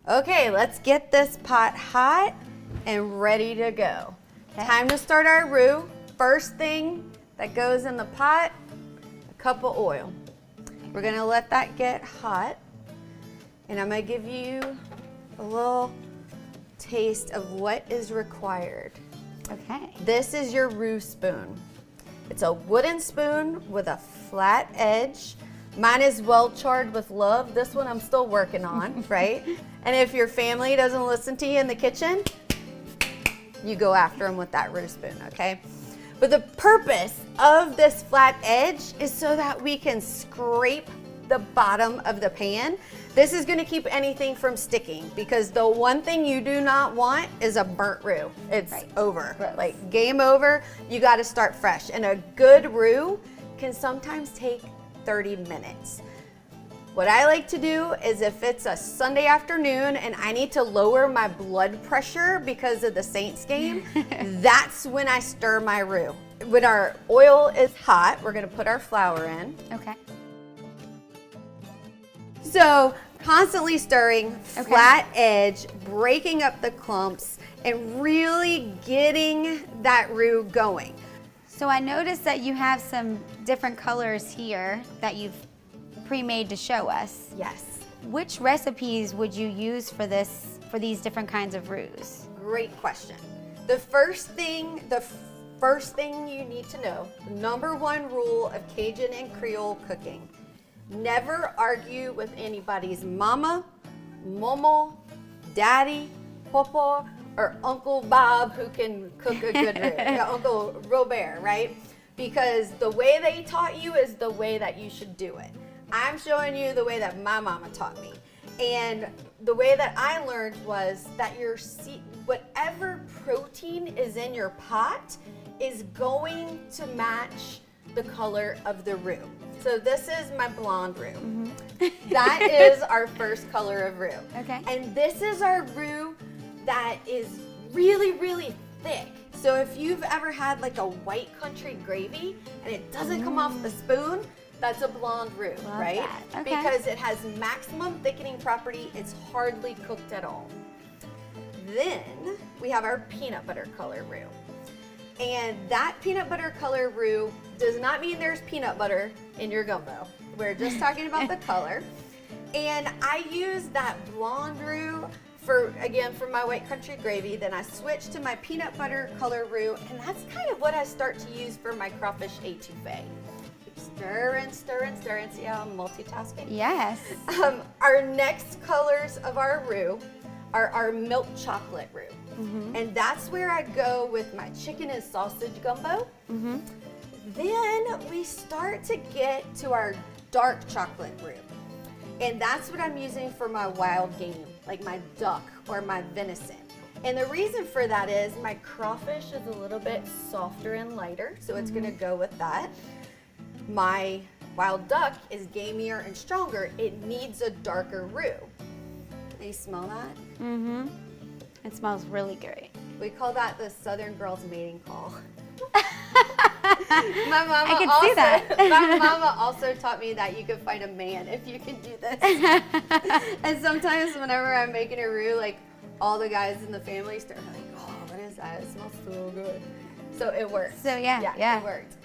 Okay, let's get this pot hot and ready to go. Okay. Time to start our roux. First thing that goes in the pot, a cup of oil. We're gonna let that get hot, and I'm gonna give you a little taste of what is required. Okay. This is your roux spoon. It's a wooden spoon with a flat edge. Mine is well charred with love. This one I'm still working on, right? And if your family doesn't listen to you in the kitchen, you go after them with that roux spoon, okay? But the purpose of this flat edge is so that we can scrape the bottom of the pan. This is gonna keep anything from sticking, because the one thing you do not want is a burnt roux. It's over, Gross. like game over. You gotta start fresh. And a good roux can sometimes take 30 minutes. What I like to do is, if it's a Sunday afternoon and I need to lower my blood pressure because of the Saints game, that's when I stir my roux. When our oil is hot, we're gonna put our flour in. Okay. So constantly stirring, flat edge, breaking up the clumps, and really getting that roux going. So I noticed that you have some different colors here that you've pre-made to show us. Yes. Which recipes would you use for these different kinds of roux? Great question. The first thing you need to know, the number one rule of Cajun and Creole cooking: never argue with anybody's mama, momo, daddy, papa, or Uncle Bob who can cook a good roux. Yeah, Uncle Robert, right? Because the way they taught you is the way that you should do it. I'm showing you the way that my mama taught me. And the way that I learned was that whatever protein is in your pot is going to match the color of the roux. So this is my blonde roux. That is our first color of roux. Okay. And this is our roux that is really, really thick. So if you've ever had like a white country gravy and it doesn't come off the spoon, that's a blonde roux, Love right? that. Okay. Because it has maximum thickening property. It's hardly cooked at all. Then we have our peanut butter color roux. And that peanut butter color roux does not mean there's peanut butter in your gumbo. We're just talking about the color. And I use that blonde roux for my white country gravy. Then I switch to my peanut butter color roux, and that's kind of what I start to use for my crawfish étouffée. Stir and stir and stir, and see how I'm multitasking? Yes. Our next colors of our roux are our milk chocolate roux. And that's where I go with my chicken and sausage gumbo. Then we start to get to our dark chocolate roux. And that's what I'm using for my wild game, like my duck or my venison. And the reason for that is my crawfish is a little bit softer and lighter, so it's gonna go with that. My wild duck is gamier and stronger. It needs a darker roux. Can you smell that? It smells really great. We call that the Southern Girl's mating call. I can see that. My mama also taught me that you can find a man if you can do this. And sometimes whenever I'm making a roux, like all the guys in the family start like, oh, what is that? It smells so good. So it worked. So yeah. It worked.